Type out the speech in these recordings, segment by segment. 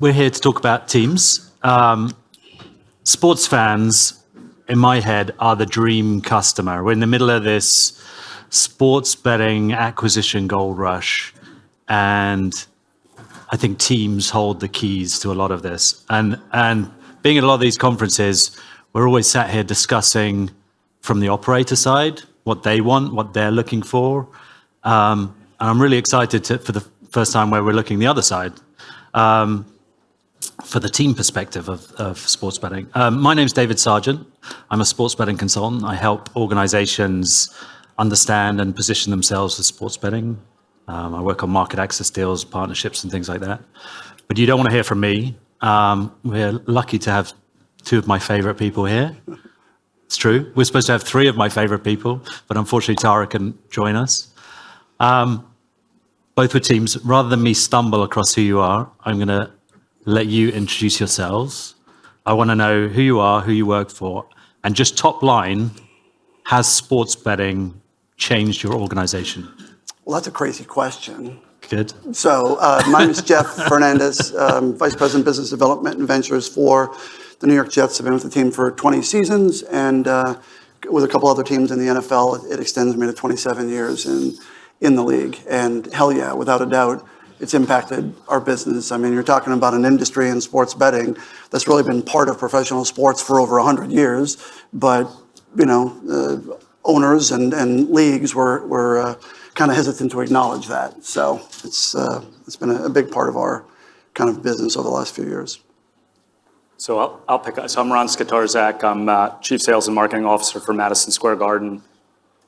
we're here to talk about teams. Sports fans, in my head, are the dream customer. We're in the middle of this sports betting acquisition gold rush, and I think teams hold the keys to a lot of this. And being at a lot of these conferences, we're always sat here discussing from the operator side what they want, what they're looking for. And I'm really excited for the first time where we're looking the other side, for the team perspective of sports betting. My name's David Sargeant. I'm a sports betting consultant. I help organizations understand and position themselves for sports betting. I work on market access deals, partnerships, and things like that. But you don't want to hear from me. We're lucky to have two of my favorite people here. It's true. We're supposed to have three of my favorite people, but unfortunately Tara couldn't join us. Both with teams. Rather than me stumble across who you are, I'm going to let you introduce yourselves. I want to know who you are, who you work for, and just top line, has sports betting changed your organization? Well, that's a crazy question. Good. So my name is Jeff Fernandez, Vice President Business Development and Ventures for the New York Jets. I've been with the team for 20 seasons, and with a couple other teams in the NFL, it extends me to 27 years in the league. And hell yeah, without a doubt, it's impacted our business. I mean, you're talking about an industry in sports betting that's really been part of professional sports for over 100 years, but owners and leagues were kind of hesitant to acknowledge that. So it's been a big part of our kind of business over the last few years. So I'll pick up. So I'm Ron Skotarczak. I'm Chief Sales and Marketing Officer for Madison Square Garden,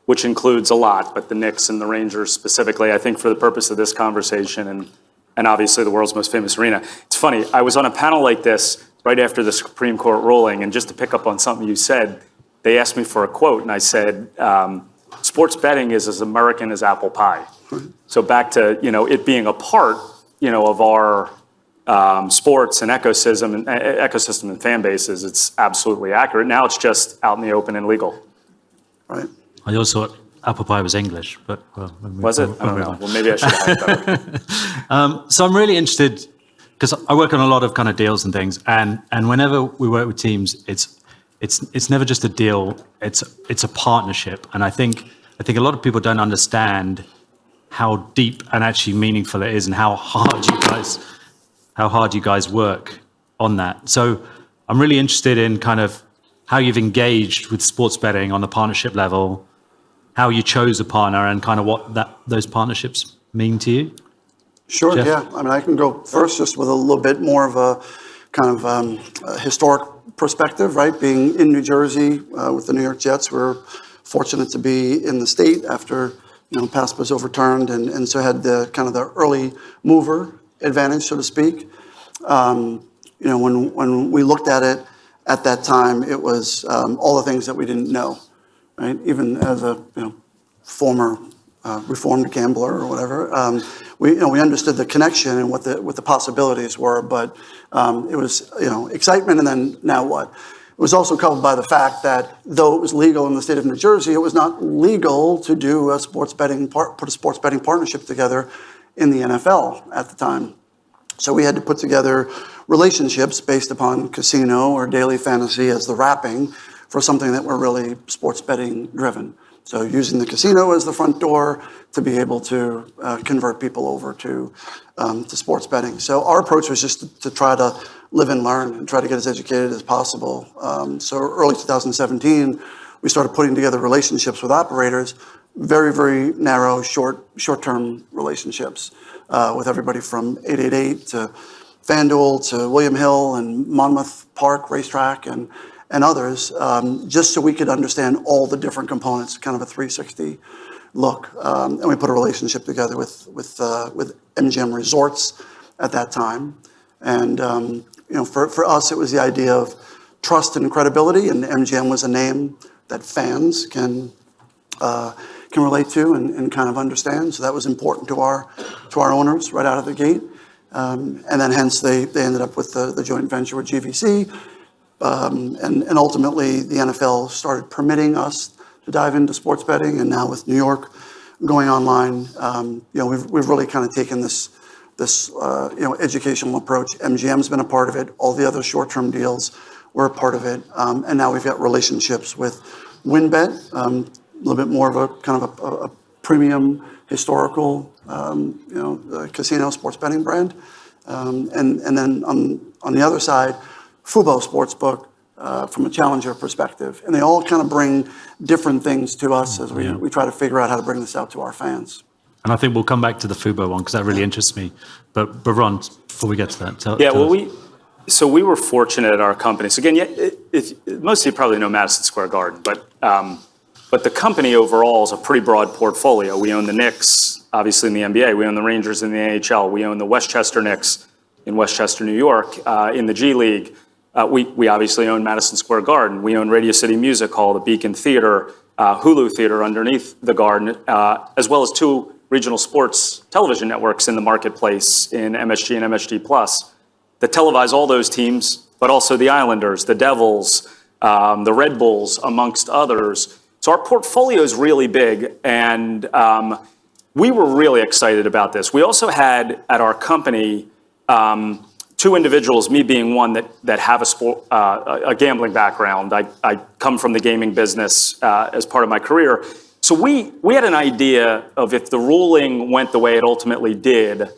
which includes a lot, but the Knicks and the Rangers specifically, I think for the purpose of this conversation and obviously the world's most famous arena. It's funny, I was on a panel like this right after the Supreme Court ruling, and just to pick up on something you said, they asked me for a quote, and I said, sports betting is as American as apple pie. So back to it being a part of our sports and ecosystem and fan bases, it's absolutely accurate. Now it's just out in the open and legal. Right. I always thought apple pie was English, but was it? I don't know. Well, maybe I should have it better. So I'm really interested because I work on a lot of kind of deals and things, and whenever we work with teams, it's never just a deal. It's a partnership, and I think a lot of people don't understand how deep and actually meaningful it is, and how hard you guys work on that. So I'm really interested in kind of how you've engaged with sports betting on the partnership level, how you chose a partner, and kind of what those partnerships mean to you. Sure, Jeff? yeah. I mean, I can go first just with a little bit more of a kind of historic perspective, right? Being in New Jersey with the New York Jets, we're fortunate to be in the state after PASPA was overturned, and so had the kind of the early mover advantage, so to speak. When we looked at it at that time, it was all the things that we didn't know, right? Even as a former reformed gambler or whatever, we understood the connection and what the possibilities were, but it was excitement, and then now what? It was also coupled by the fact that though it was legal in the state of New Jersey, it was not legal to do put a sports betting partnership together in the NFL at the time. So we had to put together relationships based upon casino or daily fantasy as the wrapping for something that were really sports betting driven. So using the casino as the front door to be able to convert people over to sports betting. So our approach was just to try to live and learn and try to get as educated as possible. So early 2017, we started putting together relationships with operators, very, very narrow, short-term relationships with everybody from 888 to FanDuel to William Hill and Monmouth Park Racetrack and others, just so we could understand all the different components, kind of a 360 look. And we put a relationship together with MGM Resorts at that time. And for us, it was the idea of trust and credibility, and MGM was a name that fans can relate to and kind of understand. So that was important to our owners right out of the gate. And then hence they ended up with the joint venture with GVC. And ultimately the NFL started permitting us to dive into sports betting, and now with New York going online, we've really kind of taken this this educational approach. MGM's been a part of it. All the other short-term deals were a part of it. And now we've got relationships with WinBet, a little bit more of a kind of a premium historical casino sports betting brand. And then on the other side, Fubo Sportsbook from a challenger perspective. And they all kind of bring different things to us as we try to figure out how to bring this out to our fans. And I think we'll come back to the Fubo one because that really interests me. But Ron, before we get to that, tell us. We were fortunate at our company. So again, most of you probably know Madison Square Garden, but the company overall is a pretty broad portfolio. We own the Knicks, obviously in the NBA. We own the Rangers in the NHL. We own the Westchester Knicks in Westchester, New York, in the G League. We obviously own Madison Square Garden. We own Radio City Music Hall, the Beacon Theater, Hulu Theater underneath the Garden, as well as 2 regional sports television networks in the marketplace in MSG and MSG Plus that televise all those teams, but also the Islanders, the Devils, the Red Bulls, amongst others. So our portfolio is really big, and we were really excited about this. We also had at our company 2 individuals, me being one, that have a gambling background. I come from the gaming business as part of my career. So we had an idea of if the ruling went the way it ultimately did,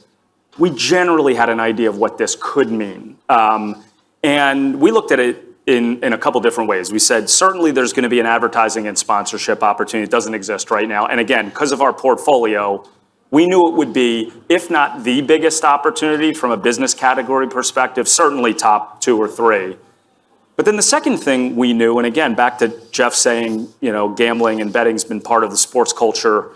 we generally had an idea of what this could mean. And we looked at it in a couple different ways. We said, certainly there's going to be an advertising and sponsorship opportunity. It doesn't exist right now. And again, because of our portfolio, we knew it would be, if not the biggest opportunity from a business category perspective, certainly top 2 or 3. But then the second thing we knew, and again, back to Jeff saying, gambling and betting's been part of the sports culture,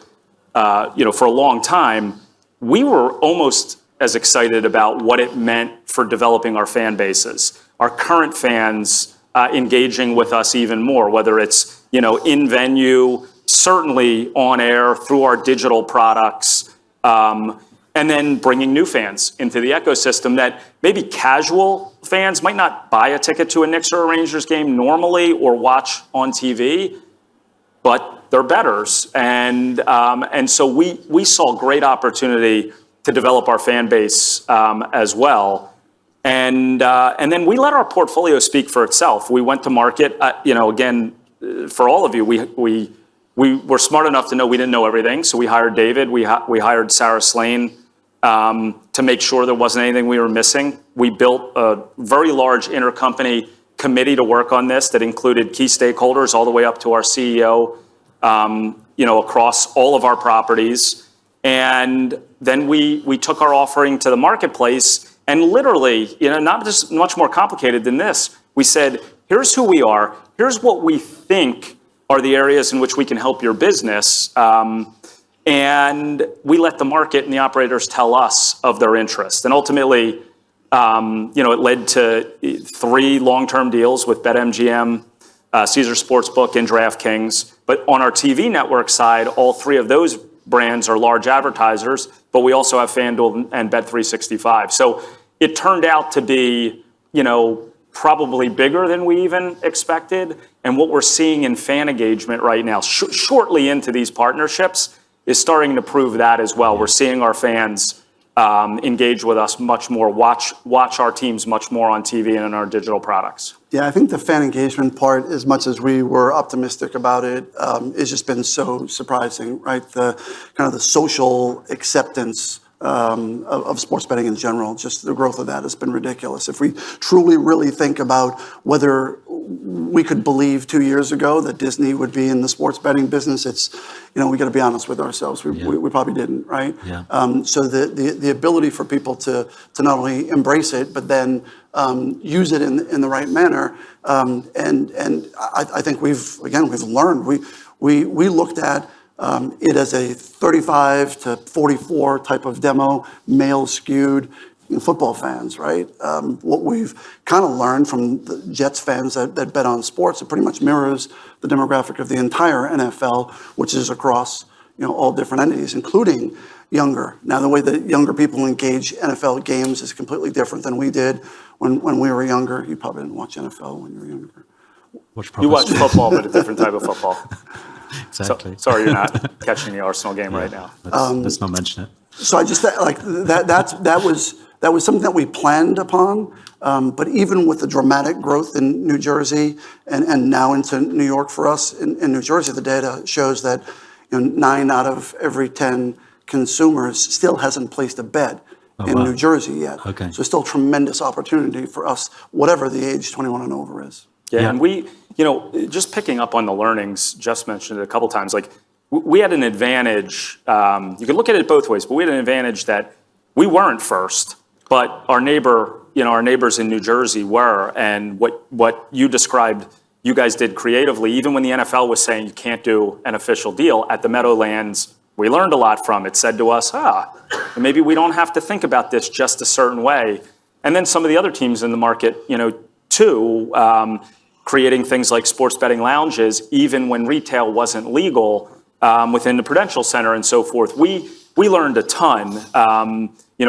for a long time, we were almost as excited about what it meant for developing our fan bases. Our current fans engaging with us even more, whether it's, in venue, certainly on air, through our digital products, and then bringing new fans into the ecosystem that maybe casual fans might not buy a ticket to a Knicks or a Rangers game normally or watch on TV, but they're bettors. And so we saw great opportunity to develop our fan base as well. And then we let our portfolio speak for itself. We went to market, again, for all of you, we were smart enough to know we didn't know everything. So we hired David, we hired Sarah Slane to make sure there wasn't anything we were missing. We built a very large intercompany committee to work on this that included key stakeholders all the way up to our CEO, across all of our properties. And then we took our offering to the marketplace and literally, not just much more complicated than this. We said, here's who we are. Here's what we think are the areas in which we can help your business. And we let the market and the operators tell us of their interest. And ultimately, it led to 3 long-term deals with BetMGM, Caesar Sportsbook, and DraftKings. But on our TV network side, all 3 of those brands are large advertisers, but we also have FanDuel and Bet365. So it turned out to be, probably bigger than we even expected. And what we're seeing in fan engagement right now, shortly into these partnerships, is starting to prove that as well. We're seeing our fans engage with us much more, watch our teams much more on TV and in our digital products. Yeah, I think the fan engagement part, as much as we were optimistic about it, it's just been so surprising, right? The kind of the social acceptance of sports betting in general, just the growth of that has been ridiculous. If we truly really think about whether we could believe 2 years ago that Disney would be in the sports betting business, it's, we got to be honest with ourselves. We probably didn't, right? Yeah. So the ability for people to not only embrace it, but then use it in the right manner. And I think we've learned. We looked at it as a 35 to 44 type of demo, male skewed football fans, right? What we've kind of learned from the Jets fans that bet on sports, it pretty much mirrors the demographic of the entire NFL, which is across all different entities, including younger. Now, the way that younger people engage NFL games is completely different than we did when we were younger. You probably didn't watch NFL when you were younger. You watch football, but a different type of football. Exactly. Sorry you're not catching the Arsenal game right now. Let's not mention it. So I just like that was something that we planned upon. But even with the dramatic growth in New Jersey and now into New York for us, in New Jersey, the data shows that 9 out of every 10 consumers still hasn't placed a bet in New Jersey yet. Okay. So still tremendous opportunity for us, whatever the age 21 and over is. Yeah, and we, just picking up on the learnings, Jeff's mentioned it a couple times, like we had an advantage, you could look at it both ways, but we had an advantage that we weren't first, but our neighbors in New Jersey were, and what you described, you guys did creatively, even when the NFL was saying you can't do an official deal at the Meadowlands, we learned a lot from it. Said to us, maybe we don't have to think about this just a certain way. And then some of the other teams in the market, too, creating things like sports betting lounges, even when retail wasn't legal within the Prudential Center and so forth. We learned a ton,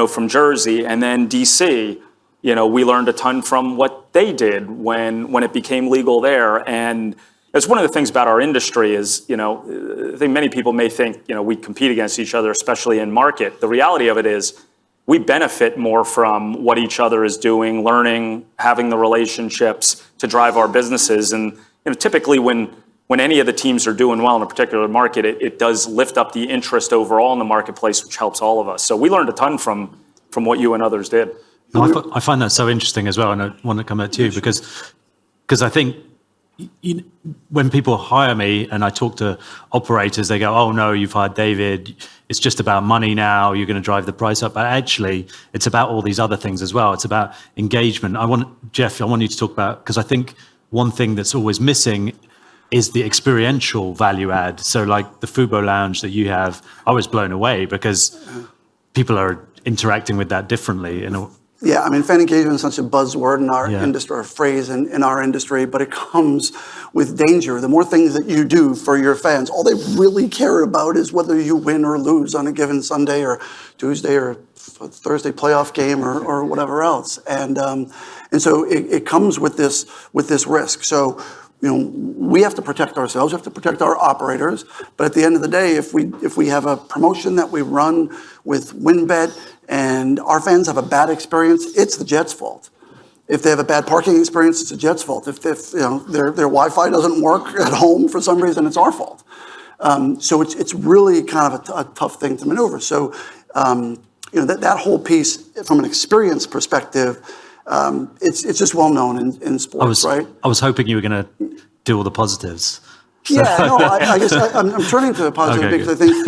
from Jersey, and then DC. We learned a ton from what they did when it became legal there. And it's one of the things about our industry is, I think many people may think, we compete against each other, especially in market. The reality of it is we benefit more from what each other is doing, learning, having the relationships to drive our businesses. And typically when any of the teams are doing well in a particular market, it does lift up the interest overall in the marketplace, which helps all of us. So we learned a ton from what you and others did. I find that so interesting as well, and I want to come back to you because I think when people hire me and I talk to operators, they go, "Oh no, you've hired David. It's just about money now. You're going to drive the price up." But actually, it's about all these other things as well. It's about engagement. Jeff, I want you to talk about, because I think one thing that's always missing is the experiential value add. So like the Fubo Lounge that you have, I was blown away because people are interacting with that differently. Yeah, fan engagement is such a buzzword in our industry, or a phrase in our industry, but it comes with danger. The more things that you do for your fans, all they really care about is whether you win or lose on a given Sunday or Tuesday or Thursday playoff game or whatever else. And so it comes with this risk. So we have to protect ourselves, we have to protect our operators. But at the end of the day, if we have a promotion that we run with WinBet and our fans have a bad experience, it's the Jets' fault. If they have a bad parking experience, it's the Jets' fault. If their Wi-Fi doesn't work at home for some reason, it's our fault. So it's really kind of a tough thing to maneuver. So that whole piece from an experience perspective, it's just well known in sports, right? I was hoping you were going to do all the positives. Yeah, no, I guess I'm turning to the positive because I think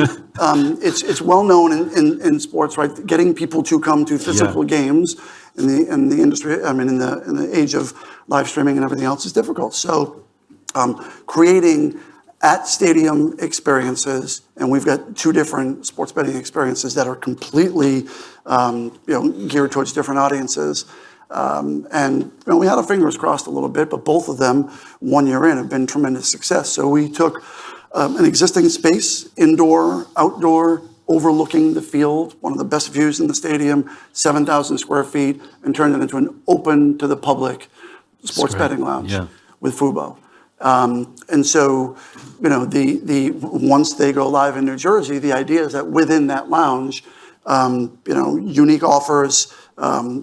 it's well known in sports, right? Getting people to come to physical games in the industry, in the age of live streaming and everything else is difficult. So creating at stadium experiences, and we've got 2 different sports betting experiences that are completely geared towards different audiences. And we had our fingers crossed a little bit, but both of them 1 year in have been tremendous success. So we took an existing space, indoor, outdoor, overlooking the field, one of the best views in the stadium, 7,000 square feet, and turned it into an open to the public sports betting lounge with Fubo. And so, once they go live in New Jersey, the idea is that within that lounge, unique offers,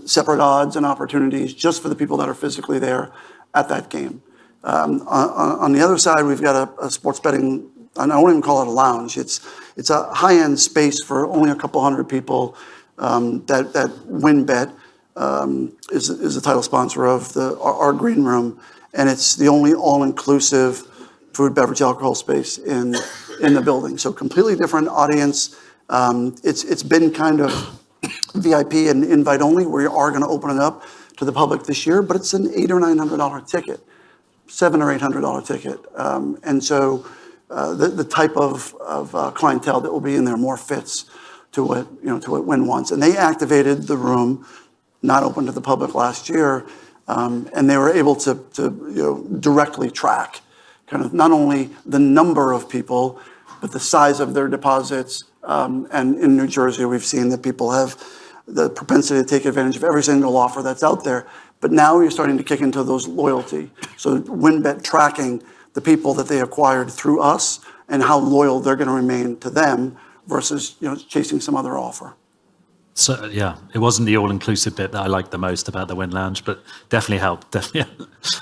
separate odds and opportunities just for the people that are physically there at that game. On the other side, we've got a sports betting, and I won't even call it a lounge. It's a high-end space for only a couple hundred people that WinBet is the title sponsor of our green room, and it's the only all-inclusive food, beverage, alcohol space in the building. So completely different audience. It's been kind of VIP and invite only. We are going to open it up to the public this year, but it's an $800 or $900 ticket, $700 or $800 ticket, and so the type of clientele that will be in there more fits to what Win wants. And they activated the room, not open to the public last year, and they were able to directly track kind of not only the number of people, but the size of their deposits. And in New Jersey, we've seen that people have the propensity to take advantage of every single offer that's out there. But now you're starting to kick into those loyalty. So WinBet tracking the people that they acquired through us and how loyal they're going to remain to them versus chasing some other offer. So yeah, it wasn't the all-inclusive bit that I liked the most about the Win Lounge, but definitely helped. Definitely.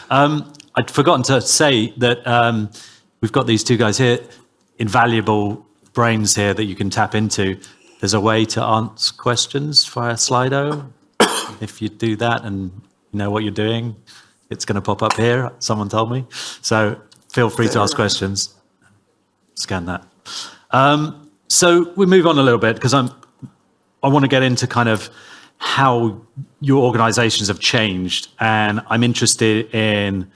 I'd forgotten to say that we've got these two guys here, invaluable brains here that you can tap into. There's a way to answer questions via Slido. If you do that and you know what you're doing, it's going to pop up here. Someone told me. So feel free to ask questions. Scan that. So we move on a little bit because I want to get into kind of how your organizations have changed, and I'm interested in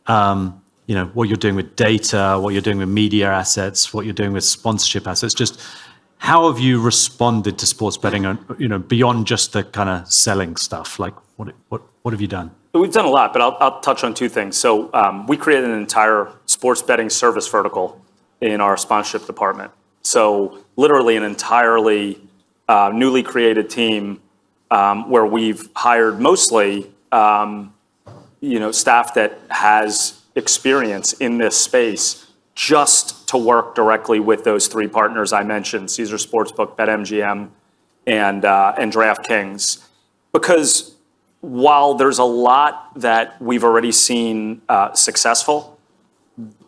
what you're doing with data, what you're doing with media assets, what you're doing with sponsorship assets. Just how have you responded to sports betting, beyond just the kind of selling stuff? Like what have you done? We've done a lot, but I'll touch on two things. So we created an entire sports betting service vertical in our sponsorship department. So literally an entirely newly created team where we've hired mostly staff that has experience in this space just to work directly with those three partners I mentioned, Caesars Sportsbook, BetMGM, and DraftKings. Because while there's a lot that we've already seen successful,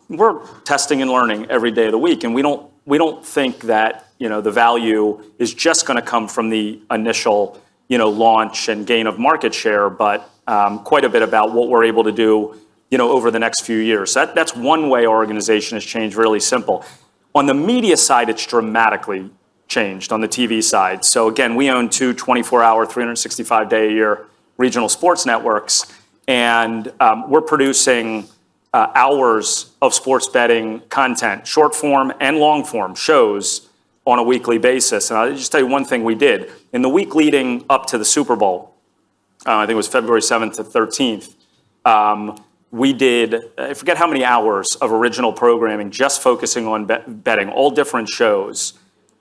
we're testing and learning every day of the week, and we don't think that the value is just going to come from the initial launch and gain of market share, but quite a bit about what we're able to do over the next few years. That's one way our organization has changed. Really simple. On the media side, it's dramatically changed on the TV side. So again, we own two 24-hour, 365-day-a-year regional sports networks, and we're producing hours of sports betting content, short form and long form shows on a weekly basis. And I'll just tell you one thing we did. In the week leading up to the Super Bowl, I think it was February 7th to 13th, we did, I forget how many hours of original programming just focusing on betting, all different shows.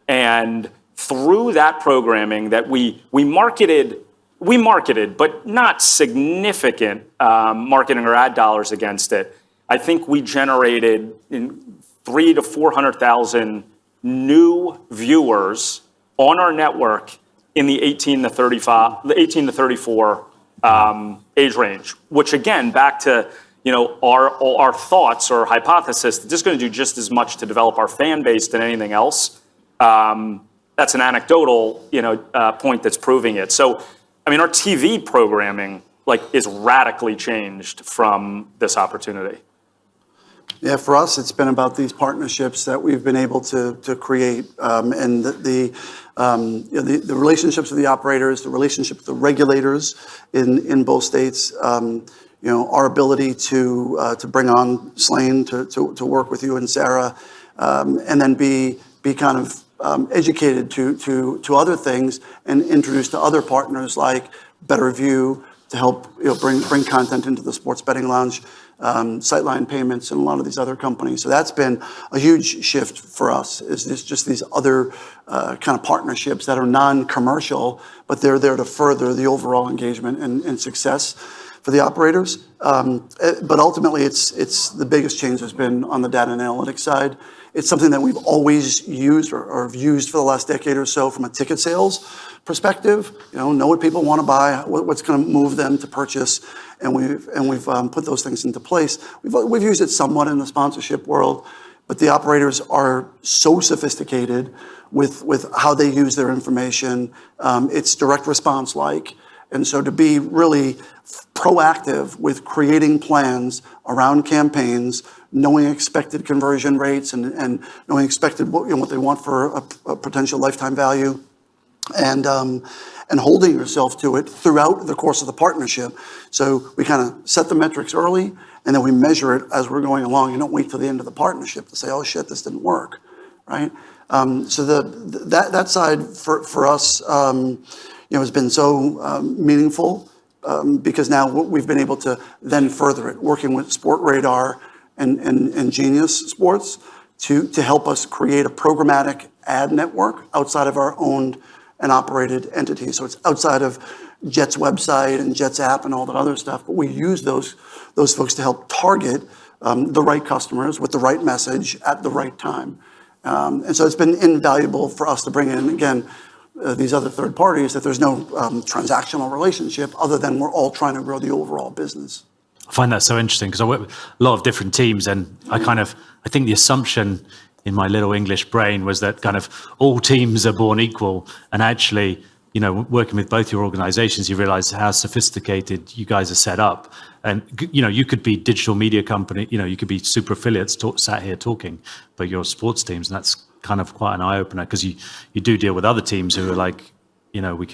And through that programming that we marketed, but not significant marketing or ad dollars against it. I think we generated 300,000 to 400,000 new viewers on our network in the 18 to 34 age range, which again, back to our thoughts or hypothesis that this is going to do just as much to develop our fan base than anything else. That's an anecdotal point that's proving it. So, I mean, our TV programming is radically changed from this opportunity. Yeah, for us, it's been about these partnerships that we've been able to create, and the relationships with the operators, the relationship with the regulators in both states. Our ability to bring on Slane to work with you and Sarah, and then be kind of educated to other things and introduced to other partners like Better View to help bring content into the sports betting lounge. Sightline Payments and a lot of these other companies. So that's been a huge shift for us, is this just these other kind of partnerships that are non-commercial, but they're there to further the overall engagement and success for the operators. But ultimately, it's the biggest change has been on the data and analytics side. It's something that we've always used or have used for the last decade or so from a ticket sales perspective. Know what people want to buy, what's going to move them to purchase, and we've put those things into place. We've used it somewhat in the sponsorship world, but the operators are so sophisticated with how they use their information. It's direct response like, and so to be really proactive with creating plans around campaigns, knowing expected conversion rates and knowing expected what they want for a potential lifetime value, and holding yourself to it throughout the course of the partnership. So we kind of set the metrics early, and then we measure it as we're going along. You don't wait till the end of the partnership to say, "Oh shit, this didn't work," right? So that side for us, has been so meaningful because now we've been able to then further it, working with Sport Radar and Genius Sports to help us create a programmatic ad network outside of our owned and operated entities. So it's outside of Jet's website and Jet's app and all that other stuff. But we use those folks to help target the right customers with the right message at the right time. And so it's been invaluable for us to bring in, again, these other third parties, that there's no transactional relationship other than we're all trying to grow the overall business. I find that so interesting because I work with a lot of different teams, and I think the assumption in my little English brain was that kind of all teams are born equal, and actually, working with both your organizations, you realize how sophisticated you guys are set up. And, you could be digital media company, you could be super affiliates sat here talking, but you're sports teams, and that's kind of quite an eye opener because you do deal with other teams who are like, we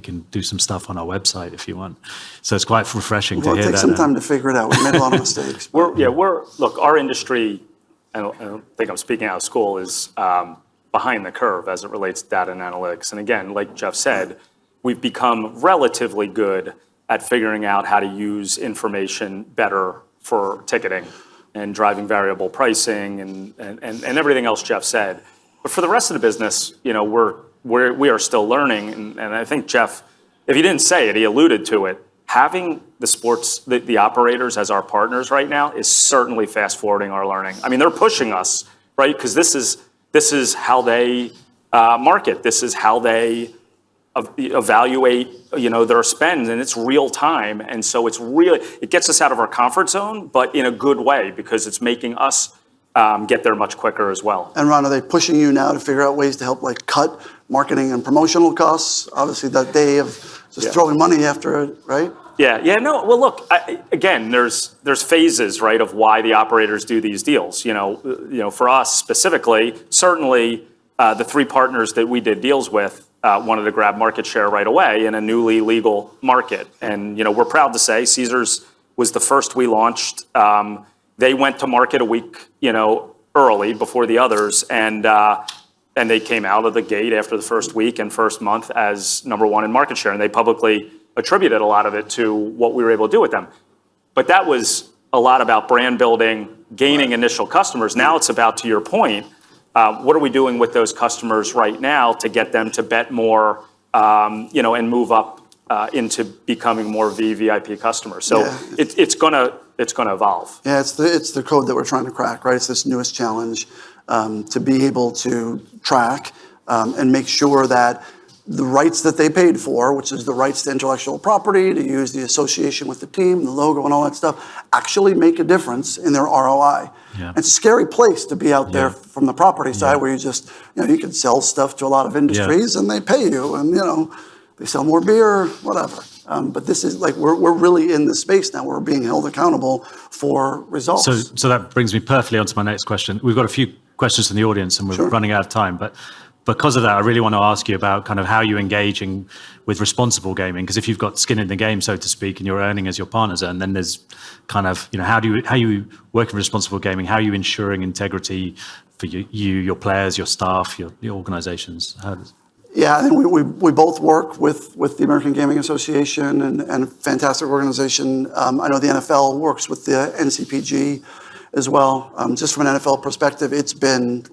can do some stuff on our website if you want. So it's quite refreshing to hear that. It'll take some time to figure it out. We made a lot of mistakes. Look, our industry, I don't think I'm speaking out of school, is behind the curve as it relates to data and analytics. And again, like Jeff said, we've become relatively good at figuring out how to use information better for ticketing and driving variable pricing and everything else Jeff said. But for the rest of the business, we are still learning. And I think Jeff, if he didn't say it, he alluded to it. Having the operators as our partners right now is certainly fast forwarding our learning. I mean, they're pushing us, right? Because this is how they market. This is how they evaluate, their spend, and it's real time. And so it gets us out of our comfort zone, but in a good way, because it's making us get there much quicker as well. And Ron, are they pushing you now to figure out ways to help cut marketing and promotional costs? Obviously, that day of just throwing money after it, right? No. Well, look, again, there's phases, right, of why the operators do these deals. For us specifically, certainly the three partners that we did deals with wanted to grab market share right away in a newly legal market. And we're proud to say Caesars was the first we launched. They went to market a week, early before the others, and they came out of the gate after the first week and first month as number one in market share, and they publicly attributed a lot of it to what we were able to do with them. But that was a lot about brand building, gaining initial customers. Now it's about, to your point, what are we doing with those customers right now to get them to bet more, and move up into becoming more VVIP customers. So it's gonna evolve. Yeah, it's the code that we're trying to crack, right? It's this newest challenge to be able to track and make sure that the rights that they paid for, which is the rights to intellectual property, to use the association with the team, the logo and all that stuff, actually make a difference in their ROI. Yeah. It's a scary place to be out there from the property side where you just, you can sell stuff to a lot of industries and they pay you and, they sell more beer, whatever. But this is we're really in the space now. We're being held accountable for results. So that brings me perfectly onto my next question. We've got a few questions from the audience and we're running out of time, but because of that, I really want to ask you about kind of how you're engaging with responsible gaming. Because if you've got skin in the game, so to speak, and you're earning as your partners earn, then there's kind of, how you work in responsible gaming? How are you ensuring integrity for your players, your staff, your organizations? Yeah, I think we both work with the American Gaming Association and a fantastic organization. I know the NFL works with the NCPG as well. Just from an NFL perspective, it's been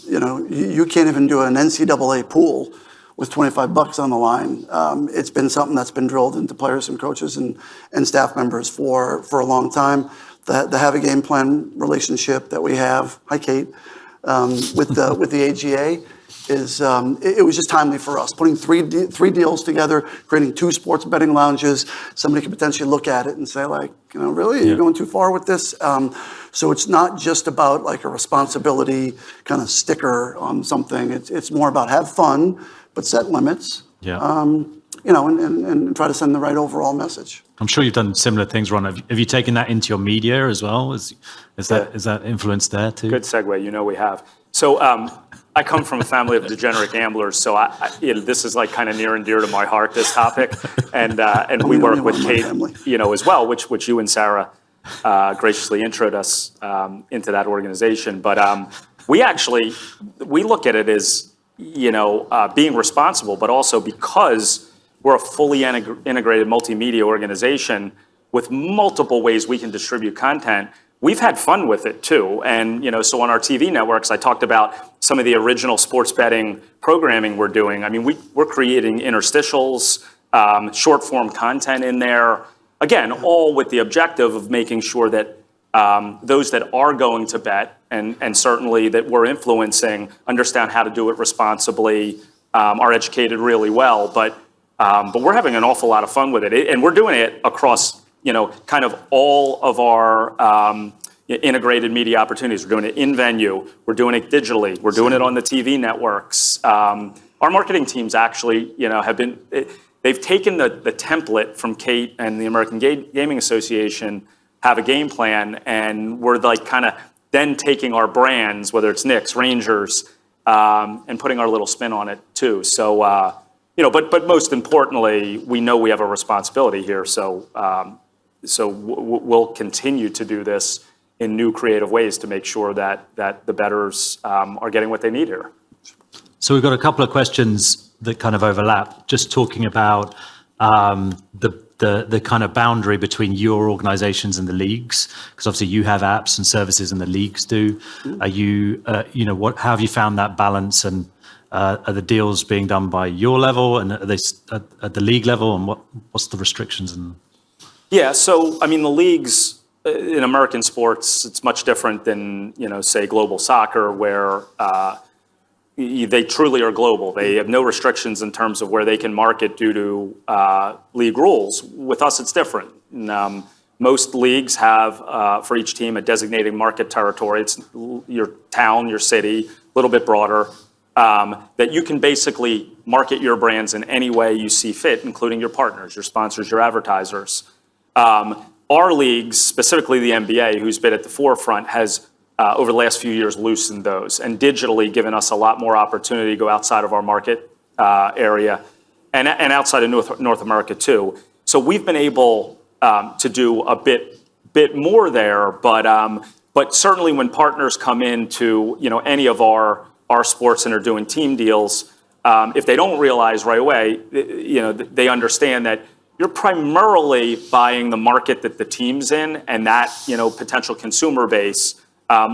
you can't even do an NCAA pool with $25 on the line. It's been something that's been drilled into players and coaches and staff members for a long time. The Have a Game Plan relationship that we have, hi Kate, with the AGA is it was just timely for us. Putting three deals together, creating 2 sports betting lounges, somebody could potentially look at it and say really, you're going too far with this. So it's not just about a responsibility kind of sticker on something. It's more about have fun, but set limits. And try to send the right overall message. I'm sure you've done similar things, Ron. Have you taken that into your media as well? Is that influence there too? Good segue. We have. So I come from a family of degenerate gamblers, so this is kind of near and dear to my heart, this topic, and we work with Kate, as well, which you and Sarah graciously introed us into that organization. But we look at it as being responsible, but also because we're a fully integrated multimedia organization with multiple ways we can distribute content. We've had fun with it too. And, so on our TV networks, I talked about some of the original sports betting programming we're doing. I mean, we're creating interstitials, short form content in there. Again, all with the objective of making sure that those that are going to bet and certainly that we're influencing, understand how to do it responsibly, are educated really well, but we're having an awful lot of fun with it. And we're doing it across, kind of all of our integrated media opportunities. We're doing it in venue, we're doing it digitally, we're doing it on the TV networks. Our marketing teams actually, they've taken the template from Kate and the American Gaming Association, have a game plan, and we're like kind of then taking our brands, whether it's Knicks, Rangers, and putting our little spin on it too. So, but most importantly, we know we have a responsibility here. So, we'll continue to do this in new creative ways to make sure that the bettors are getting what they need here. So we've got a couple of questions that kind of overlap, just talking about the kind of boundary between your organizations and the leagues, because obviously you have apps and services and the leagues do. Are you, how have you found that balance, and are the deals being done by your level, and are they at the league level, and what's the restrictions? Yeah, so I mean, the leagues in American sports, it's much different than, say global soccer, where they truly are global. They have no restrictions in terms of where they can market due to league rules. With us, it's different. Most leagues have, for each team, a designated market territory. It's your town, your city, a little bit broader, that you can basically market your brands in any way you see fit, including your partners, your sponsors, your advertisers. Our leagues, specifically the NBA, who's been at the forefront, has over the last few years loosened those, and digitally given us a lot more opportunity to go outside of our market area and outside of North America too. So we've been able to do a bit more there, but certainly when partners come into any of our sports and are doing team deals, if they don't realize right away, they understand that you're primarily buying the market that the team's in and that potential consumer base,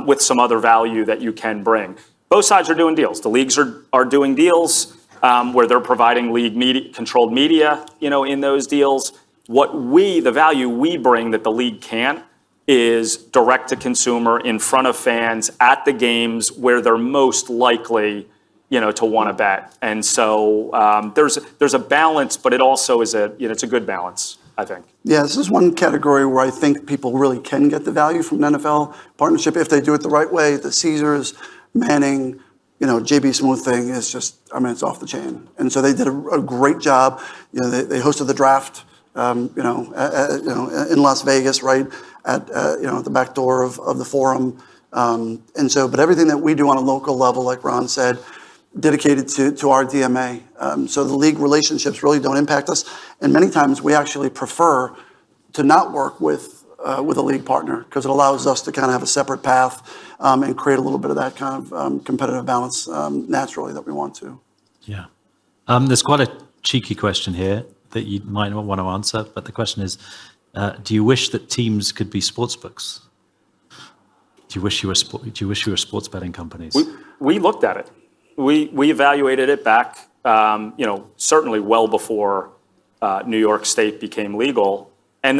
with some other value that you can bring. Both sides are doing deals. The leagues are doing deals where they're providing league media, controlled media, in those deals. The value we bring that the league can't is direct to consumer, in front of fans, at the games where they're most likely to want to bet. And so there's a balance, but it also is it's a good balance, I think. Yeah, this is one category where I think people really can get the value from an NFL partnership if they do it the right way. The Caesars, Manning, JB Smoove thing is just, it's off the chain. And so they did a great job. They hosted the draft, in Las Vegas, right at the back door of the Forum. But everything that we do on a local level, like Ron said, dedicated to our DMA. So the league relationships really don't impact us. And many times we actually prefer to not work with a league partner, because it allows us to kind of have a separate path and create a little bit of that kind of competitive balance naturally that we want to. Yeah. There's quite a cheeky question here that you might not want to answer, but the question is, do you wish that teams could be sportsbooks? Do you wish you were sports betting companies? We looked at it. We evaluated it back, certainly well before New York State became legal. And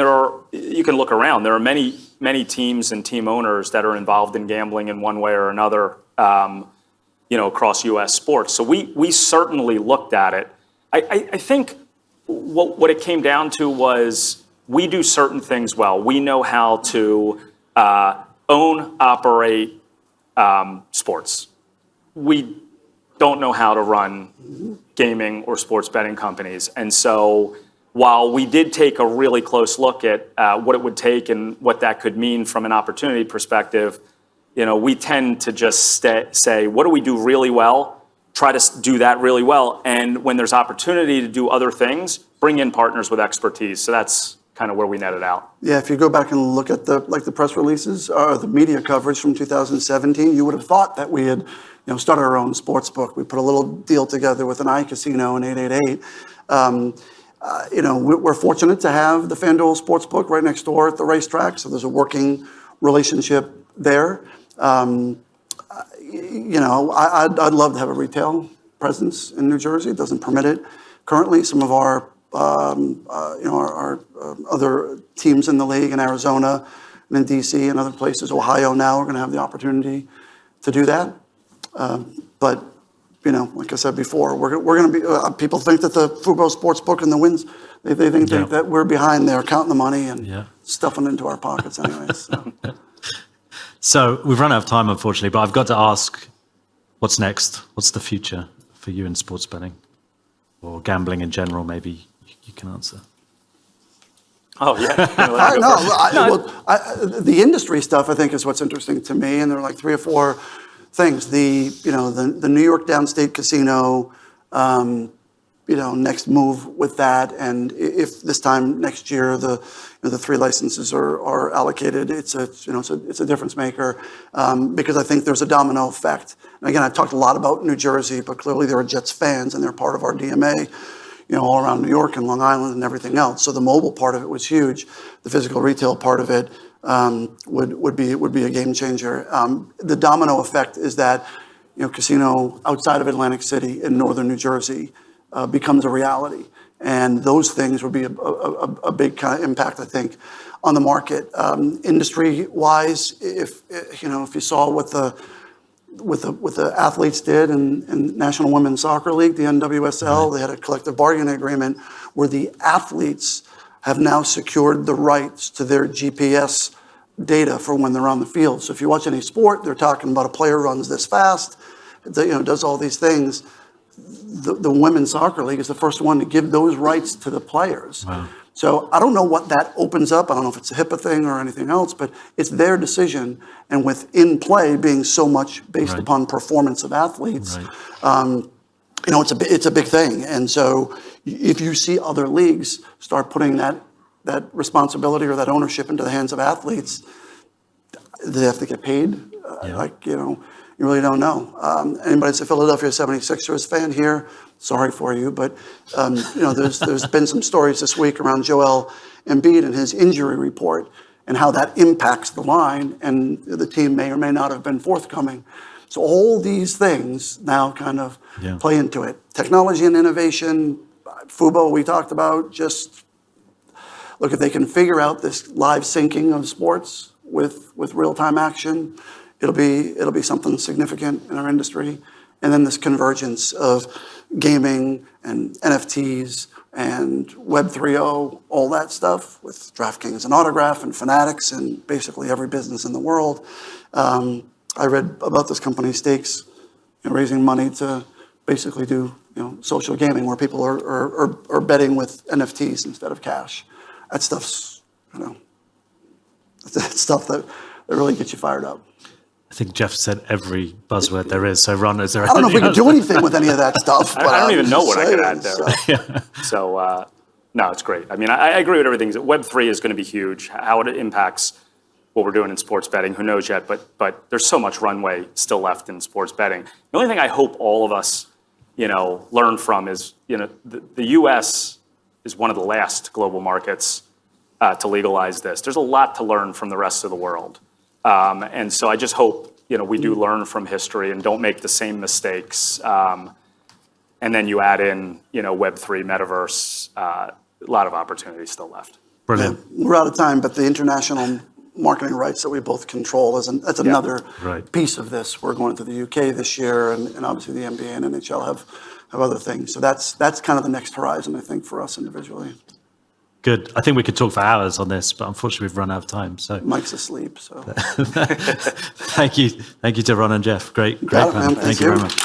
you can look around. There are many teams and team owners that are involved in gambling in one way or another, across U.S. sports. So we certainly looked at it. I think what it came down to was we do certain things well. We know how to own, operate sports. We don't know how to run gaming or sports betting companies. And so while we did take a really close look at what it would take and what that could mean from an opportunity perspective, we tend to just say, what do we do really well? Try to do that really well. And when there's opportunity to do other things, bring in partners with expertise. So that's kind of where we netted out. Yeah, if you go back and look at the press releases or the media coverage from 2017, you would have thought that we had started our own sports book. We put a little deal together with an iCasino and 888. We're fortunate to have the FanDuel Sportsbook right next door at the racetrack, so there's a working relationship there. I'd love to have a retail presence in New Jersey. It doesn't permit it currently. Some of our other teams in the league in Arizona and in DC and other places. Ohio now are going to have the opportunity to do that. But, like I said before, we're going to be, people think that the Fubo Sportsbook and the wins, they think that we're behind there counting the money and stuffing it into our pockets anyways. So. So we've run out of time, unfortunately, but I've got to ask, what's next? What's the future for you in sports betting or gambling in general? Maybe you can answer. Oh, yeah. The industry stuff, I think, is what's interesting to me. And there are like 3 or 4 things. The New York downstate casino, next move with that. And if this time next year, the 3 licenses are allocated, it's a difference maker, because I think there's a domino effect. And again, I've talked a lot about New Jersey, but clearly there are Jets fans and they're part of our DMA, all around New York and Long Island and everything else. So the mobile part of it was huge. The physical retail part of it would be a game changer. The domino effect is that casino outside of Atlantic City in northern New Jersey becomes a reality. And those things would be a big kind of impact, I think, on the market. Industry-wise, if you saw what the athletes did in National Women's Soccer League, the NWSL, they had a collective bargaining agreement where the athletes have now secured the rights to their GPS data for when they're on the field. So if you watch any sport, they're talking about a player runs this fast, does all these things. The Women's Soccer League is the first one to give those rights to the players. Wow. So I don't know what that opens up. I don't know if it's a HIPAA thing or anything else, but it's their decision. And with in play being so much based upon performance of athletes, it's a big thing. And so if you see other leagues start putting that responsibility or that ownership into the hands of athletes, they have to get paid. You really don't know. Anybody that's a Philadelphia 76ers fan here, sorry for you, but there's been some stories this week around Joel Embiid and his injury report and how that impacts the line, and the team may or may not have been forthcoming. So all these things now kind of play into it. Technology and innovation, Fubo we talked about, just look, if they can figure out this live syncing of sports with real-time action, it'll be something significant in our industry. And then this convergence of gaming and NFTs and Web 3.0, all that stuff with DraftKings and Autograph and Fanatics and basically every business in the world. I read about this company, Stakes, raising money to basically do social gaming where people are betting with NFTs instead of cash. That stuff's that's stuff that really gets you fired up. I think Jeff said every buzzword there is. So Ron, is there? I don't know if we can do anything with any of that stuff. But I don't even know what I could add there. So no, it's great. I mean, I agree with everything. Web3 is going to be huge. How it impacts what we're doing in sports betting, who knows yet? But there's so much runway still left in sports betting. The only thing I hope all of us, learn from is, the U.S. is one of the last global markets to legalize this. There's a lot to learn from the rest of the world. And so I just hope, we do learn from history and don't make the same mistakes. And then you add in, Web3, metaverse, a lot of opportunities still left. Brilliant. Yeah, we're out of time, but the international marketing rights that we both control, that's another piece of this. We're going to the UK this year, and obviously the NBA and NHL have other things. So that's kind of the next horizon, I think, for us individually. Good. I think we could talk for hours on this, but unfortunately we've run out of time. So Mike's asleep. So thank you to Ron and Jeff. Great, man. Thank you very much.